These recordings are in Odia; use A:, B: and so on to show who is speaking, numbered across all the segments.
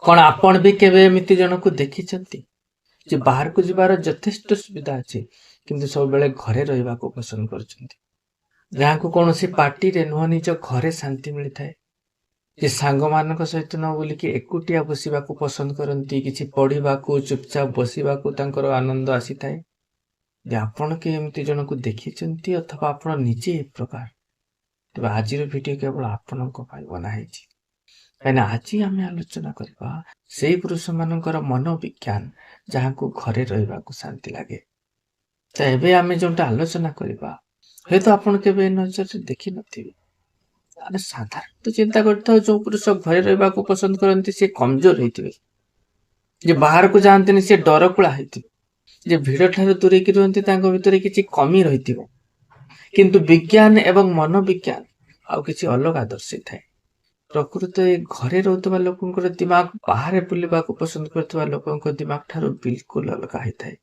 A: कौन आपण भी केवे एमिति जनकु देखिछंती जे बाहर को जिबार यथेष्ट सुविधा अछि किंतु सब बेले घरे रहिबाको पसंद करछंती। जहाँ को कौनसी पार्टी रे नुह निज घरे शांति मिलता है। जे सांग मानक सहित न बोलिकी एकुटिया बसिबाको पसंद करती, किछि पढ़िबाको चुपचाप बसिबाको तांकर आनंद आसीଥାଏ। जे आपण के एमती जनकु देखिछंती अथवा आपण निजे ए प्रकार, तेबे आजिर भिडियो केवल आपणक पाई बना ହେଇଛି। କାହିଁକିନା ଆଜି ଆମେ ଆଲୋଚନା କରିବା ସେଇ ପୁରୁଷ ମାନଙ୍କର ମନୋବିଜ୍ଞାନ ଯାହାକୁ ଘରେ ରହିବାକୁ ଶାନ୍ତି ଲାଗେ। ତ ଏବେ ଆମେ ଯୋଉଟା ଆଲୋଚନା କରିବା ହୁଏତ ଆପଣ କେବେ ଏ ନଜରରେ ଦେଖିନଥିବେ। ଆମେ ସାଧାରଣତଃ ଚିନ୍ତା କରିଥାଉ ଯୋଉ ପୁରୁଷ ଘରେ ରହିବାକୁ ପସନ୍ଦ କରନ୍ତି ସେ କମଜୋର ହେଇଥିବେ, ଯେ ବାହାରକୁ ଯାଆନ୍ତିନି ସେ ଡରକୁଳା ହେଇଥିବେ, ଯେ ଭିଡ଼ ଠାରୁ ଦୂରେଇକି ରୁହନ୍ତି ତାଙ୍କ ଭିତରେ କିଛି କମି ରହିଥିବ। କିନ୍ତୁ ବିଜ୍ଞାନ ଏବଂ ମନୋବିଜ୍ଞାନ ଆଉ କିଛି ଅଲଗା ଦର୍ଶାଇଥାଏ। ପ୍ରକୃତ ଏ ଘରେ ରହୁଥିବା ଲୋକଙ୍କର ଦିମାଗ ବାହାରେ ବୁଲିବାକୁ ପସନ୍ଦ କରୁଥିବା ଲୋକଙ୍କ ଦିମାଗ ଠାରୁ ବିଲକୁଲ ଅଲଗା ହେଇଥାଏ।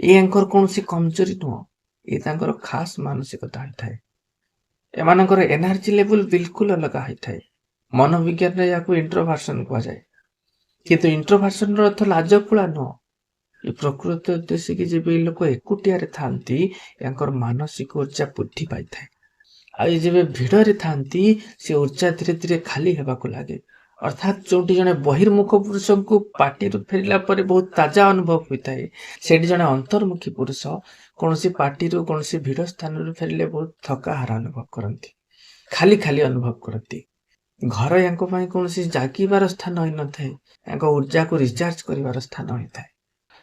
A: ଏ ୟାଙ୍କର କୌଣସି କମଜୋରି ନୁହଁ, ଏ ତାଙ୍କର ଖାସ ମାନସିକତା ହେଇଥାଏ। ଏମାନଙ୍କର ଏନର୍ଜି ଲେଭେଲ ବିଲକୁଲ ଅଲଗା ହେଇଥାଏ। ମନୋବିଜ୍ଞାନରେ ଏହାକୁ ଇଣ୍ଟ୍ରୋଭର୍ସନ କୁହାଯାଏ। କିନ୍ତୁ ଇଣ୍ଟ୍ରୋଭର୍ସନର ଅର୍ଥ ଲାଜକୁଳା ନୁହଁ। ଏ ପ୍ରକୃତ ଉଦ୍ଦେଶ୍ୟ କି ଯେବେ ଏ ଲୋକ ଏକୁଟିଆରେ ଥାନ୍ତି ୟାଙ୍କର ମାନସିକ ऊर्जा ବୃଦ୍ଧି ପାଇଥାଏ। ଆଉ ଯେବେ ଭିଡ଼ରେ ଥାନ୍ତି ସେ ऊर्जा ଧୀରେ ଧୀରେ ଖାଲି ହେବାକୁ ଲାଗେ। ଅର୍ଥାତ୍ ଯୋଉଠି ଜଣେ ବହିର୍ମୁଖ ପୁରୁଷଙ୍କୁ ପାର୍ଟିରୁ ଫେରିଲା ପରେ ବହୁତ ତାଜା ଅନୁଭବ ହୋଇଥାଏ, ସେଠି ଜଣେ ଅନ୍ତର୍ମୁଖୀ ପୁରୁଷ କୌଣସି ପାର୍ଟିରୁ କୌଣସି ଭିଡ଼ ସ୍ଥାନରୁ ଫେରିଲେ ବହୁତ ଥକାହାର ଅନୁଭବ କରନ୍ତି, ଖାଲି ଖାଲି ଅନୁଭବ କରନ୍ତି। ଘର ୟାଙ୍କ ପାଇଁ କୌଣସି ଜାଗିବାର ସ୍ଥାନ ହୋଇନଥାଏ, ୟାଙ୍କ ऊर्जाକୁ ରିଚାର୍ଜ କରିବାର ସ୍ଥାନ ହୋଇଥାଏ।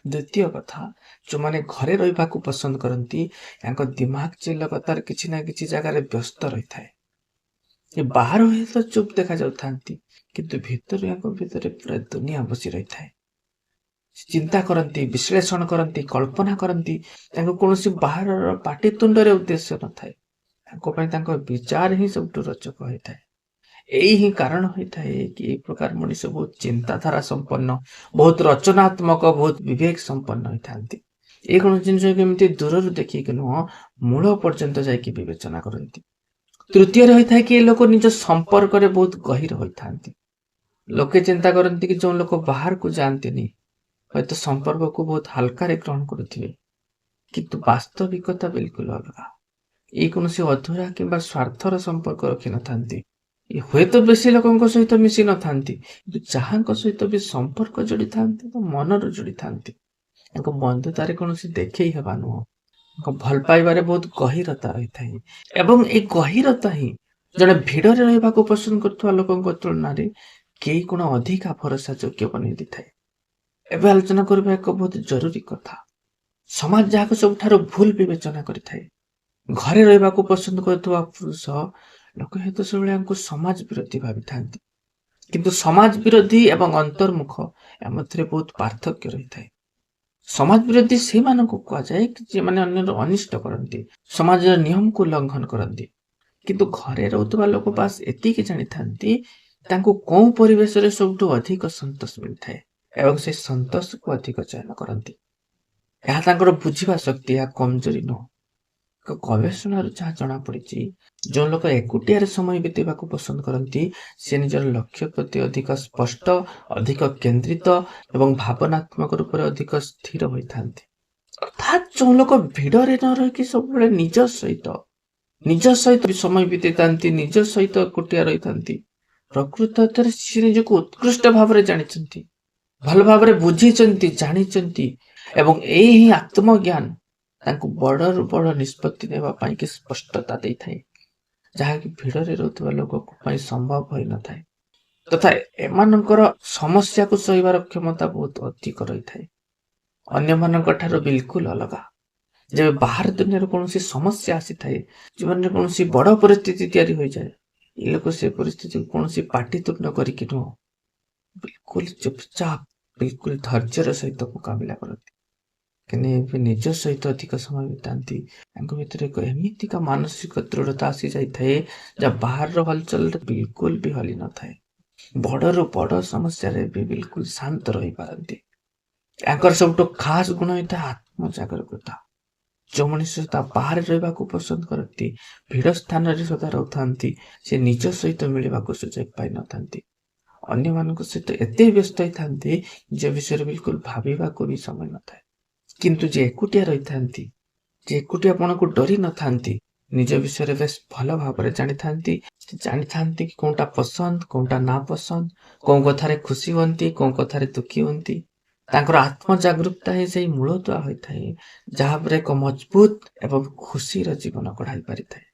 A: ଦ୍ୱିତୀୟ କଥା, ଯୋଉମାନେ ଘରେ ରହିବାକୁ ପସନ୍ଦ କରନ୍ତି ୟାଙ୍କ ଦିମାଗ ଯେ ଲଗାତାର କିଛି ନା କିଛି ଜାଗାରେ ବ୍ୟସ୍ତ ରହିଥାଏ। ଏ ବାହାର ହୁଏତ ଚୁପ୍ ଦେଖାଯାଉଥାନ୍ତି କିନ୍ତୁ ଭିତରୁ ୟାଙ୍କ ଭିତରେ ପୁରା ଦୁନିଆ ବସି ରହିଥାଏ। ଚିନ୍ତା କରନ୍ତି, ବିଶ୍ଳେଷଣ କରନ୍ତି, କଳ୍ପନା କରନ୍ତି। ତାଙ୍କୁ କୌଣସି ବାହାରର ପାଟିତୁଣ୍ଡରେ ଉଦ୍ଦେଶ୍ୟ ନଥାଏ। ତାଙ୍କ ପାଇଁ ତାଙ୍କ ବିଚାର ହିଁ ସବୁଠୁ ରୋଚକ ହୋଇଥାଏ। ଏଇ ହିଁ କାରଣ ହୋଇଥାଏ କି ଏଇ ପ୍ରକାର ମଣିଷ ବହୁତ ଚିନ୍ତାଧାରା ସମ୍ପନ୍ନ, ବହୁତ ରଚନାତ୍ମକ, ବହୁତ ବିବେକ ସମ୍ପନ୍ନ ହୋଇଥାନ୍ତି। ଏ କୌଣସି ଜିନିଷ କେମିତି ଦୂରରୁ ଦେଖିକି ନୁହଁ, ମୂଳ ପର୍ଯ୍ୟନ୍ତ ଯାଇକି ବିବେଚନା କରନ୍ତି। ତୃତୀୟରେ ହୋଇଥାଏ କି ଏ ଲୋକ ନିଜ ସମ୍ପର୍କରେ ବହୁତ ଗହୀର ହୋଇଥାନ୍ତି। ଲୋକେ ଚିନ୍ତା କରନ୍ତି କି ଯେଉଁ ଲୋକ ବାହାରକୁ ଯାଆନ୍ତିନି ହୁଏତ ସମ୍ପର୍କକୁ ବହୁତ ହାଲକାରେ ଗ୍ରହଣ କରୁଥିବେ, କିନ୍ତୁ ବାସ୍ତବିକତା ବିଲକୁଲ ଅଲଗା। ଏ କୌଣସି ଅଧୁରା କିମ୍ବା ସ୍ୱାର୍ଥର ସମ୍ପର୍କ ରଖିନଥାନ୍ତି। ହୁଏତ ବେଶୀ ଲୋକଙ୍କ ସହିତ ମିଶି ନଥାନ୍ତି, କିନ୍ତୁ ଯାହାଙ୍କ ସହିତ ବି ସମ୍ପର୍କ ଯୋଡ଼ିଥାନ୍ତି ତ ମନରୁ ଯୋଡ଼ିଥାନ୍ତି। ତାଙ୍କ ବନ୍ଧୁତାରେ କୌଣସି ଦେଖେଇ ହେବା ନୁହଁ, ତାଙ୍କ ଭଲ ପାଇବାରେ ବହୁତ ଗହୀରତା ରହିଥାଏ। ଏବଂ ଏଇ ଗହୀରତା ହିଁ ଜଣେ ଭିଡ଼ରେ ରହିବାକୁ ପସନ୍ଦ କରୁଥିବା ଲୋକଙ୍କ ତୁଳନାରେ କେହି ଗୁଣ ଅଧିକା ଭରସା ଯୋଗ୍ୟ ବନେଇ ଦେଇଥାଏ। ଏବେ ଆଲୋଚନା କରିବା ଏକ ବହୁତ ଜରୁରୀ କଥା। ସମାଜ ଯାହାକୁ ସବୁଠାରୁ ଭୁଲ ବିବେଚନା କରିଥାଏ, ଘରେ ରହିବାକୁ ପସନ୍ଦ କରୁଥିବା ପୁରୁଷ ଲୋକ ହୁଏତ ସବୁବେଳେ ୟାଙ୍କୁ ସମାଜ ବିରୋଧୀ ଭାବିଥାନ୍ତି। କିନ୍ତୁ ସମାଜ ବିରୋଧୀ ଏବଂ ଅନ୍ତର୍ମୁଖ ଏହା ମଧ୍ୟରେ ବହୁତ ପାର୍ଥକ୍ୟ ରହିଥାଏ। ସମାଜ ବିରୋଧୀ ସେମାନଙ୍କୁ କୁହାଯାଏ ଯେଉଁମାନେ ଅନ୍ୟର ଅନିଷ୍ଟ କରନ୍ତି, ସମାଜର ନିୟମକୁ ଲଙ୍ଘନ କରନ୍ତି। କିନ୍ତୁ ଘରେ ରହୁଥିବା ଲୋକ ବାସ୍ ଏତିକି ଜାଣିଥାନ୍ତି ତାଙ୍କୁ କୋଉ ପରିବେଶରେ ସବୁଠୁ ଅଧିକ ସନ୍ତୋଷ ମିଳିଥାଏ ଏବଂ ସେ ସନ୍ତୋଷକୁ ଅଧିକ ଚୟନ କରନ୍ତି। ଏହା ତାଙ୍କର ବୁଝିବା ଶକ୍ତି, ଏହା କମଜୋରି ନୁହଁ। ଏକ ଗବେଷଣାରୁ ଯାହା ଜଣାପଡ଼ିଛି, ଯେଉଁ ଲୋକ ଏକୁଟିଆରେ ସମୟ ବିତେଇବାକୁ ପସନ୍ଦ କରନ୍ତି ସେ ନିଜର ଲକ୍ଷ୍ୟ ପ୍ରତି ଅଧିକ ସ୍ପଷ୍ଟ, ଅଧିକ କେନ୍ଦ୍ରିତ ଏବଂ ଭାବନାତ୍ମକ ରୂପରେ ଅଧିକ ସ୍ଥିର ହୋଇଥାନ୍ତି। ଅର୍ଥାତ୍ ଯେଉଁ ଲୋକ ଭିଡ଼ରେ ନ ରହିକି ସବୁବେଳେ ନିଜ ସହିତ ସମୟ ବିତେଇଥାନ୍ତି, ନିଜ ସହିତ ଏକୁଟିଆ ରହିଥାନ୍ତି, ପ୍ରକୃତ ଅର୍ଥରେ ସେ ନିଜକୁ ଉତ୍କୃଷ୍ଟ ଭାବରେ ଜାଣିଛନ୍ତି, ଭଲ ଭାବରେ ବୁଝିଛନ୍ତି, ଜାଣିଛନ୍ତି ଏବଂ ଏଇ ହିଁ ଆତ୍ମଜ୍ଞାନ ତାଙ୍କୁ ବଡ଼ରୁ ବଡ଼ ନିଷ୍ପତ୍ତି ନେବା ପାଇଁ କି ସ୍ପଷ୍ଟତା ଦେଇଥାଏ, ଯାହାକି ଭିଡ଼ରେ ରହୁଥିବା ଲୋକଙ୍କ ପାଇଁ ସମ୍ଭବ ହୋଇନଥାଏ। ତଥା ଏମାନଙ୍କର ସମସ୍ୟାକୁ ସହିବାର କ୍ଷମତା ବହୁତ ଅଧିକ ରହିଥାଏ, ଅନ୍ୟମାନଙ୍କ ଠାରୁ ବିଲକୁଲ ଅଲଗା। ଯେବେ ବାହାର ଦୁନିଆରେ କୌଣସି ସମସ୍ୟା ଆସିଥାଏ, ଜୀବନରେ କୌଣସି ବଡ଼ ପରିସ୍ଥିତି ତିଆରି ହୋଇଯାଏ, ଏ ଲୋକ ସେ ପରିସ୍ଥିତିକୁ କୌଣସି ପାଟିତୁଣ୍ଡ କରିକି ନୁହଁ, ବିଲକୁଲ ଚୁପଚାପ, ବିଲକୁଲ ଧୈର୍ଯ୍ୟର ସହିତ ମୁକାବିଲା କରନ୍ତି। କିନ୍ତୁ ଏବେ ନିଜ ସହିତ ଅଧିକ ସମୟ ବିତାନ୍ତି। ତାଙ୍କ ଭିତରେ ଏକ ଏମିତିକା ମାନସିକ ଦୃଢ଼ତା ଆସିଯାଇଥାଏ ଯାହା ବାହାରର ହଲଚଲରେ ବିଲକୁଲ ବି ହଲି ନଥାଏ। ବଡ଼ରୁ ବଡ଼ ସମସ୍ୟାରେ ବି ବିଲକୁଲ ଶାନ୍ତ ରହିପାରନ୍ତି। ତାଙ୍କର ସବୁଠୁ ଖାସ ଗୁଣ ହୋଇଥାଏ ଆତ୍ମଜାଗରୂକତା। ଯେଉଁ ମଣିଷ ତା ବାହାରେ ରହିବାକୁ ପସନ୍ଦ କରନ୍ତି, ଭିଡ଼ ସ୍ଥାନରେ ସଦା ରହୁଥାନ୍ତି, ସେ ନିଜ ସହିତ ମିଳିବାକୁ ସୁଯୋଗ ପାଇନଥାନ୍ତି। ଅନ୍ୟମାନଙ୍କ ସହିତ ଏତେ ବ୍ୟସ୍ତ ହେଇଥାନ୍ତି ନିଜ ବିଷୟରେ ବିଲକୁଲ ଭାବିବାକୁ ବି ସମୟ ନଥାଏ। କିନ୍ତୁ ଯିଏ ଏକୁଟିଆ ରହିଥାନ୍ତି, ଯିଏ ଏକୁଟିଆ ଆପଣଙ୍କୁ ଡରି ନଥାନ୍ତି, ନିଜ ବିଷୟରେ ବେଶ ଭଲ ଭାବରେ ଜାଣିଥାନ୍ତି କି କୋଉଟା ପସନ୍ଦ କୋଉଟା ନା ପସନ୍ଦ, କୋଉ କଥାରେ ଖୁସି ହୁଅନ୍ତି କୋଉ କଥାରେ ଦୁଃଖୀ ହୁଅନ୍ତି, ତାଙ୍କର ଆତ୍ମଜାଗୃତତା ହିଁ ସେଇ ମୂଳଦୁଆ ହୋଇଥାଏ ଯାହା ଉପରେ ଏକ ମଜବୁତ ଏବଂ ଖୁସିର ଜୀବନ ଗଢାଇ ପାରିଥାଏ।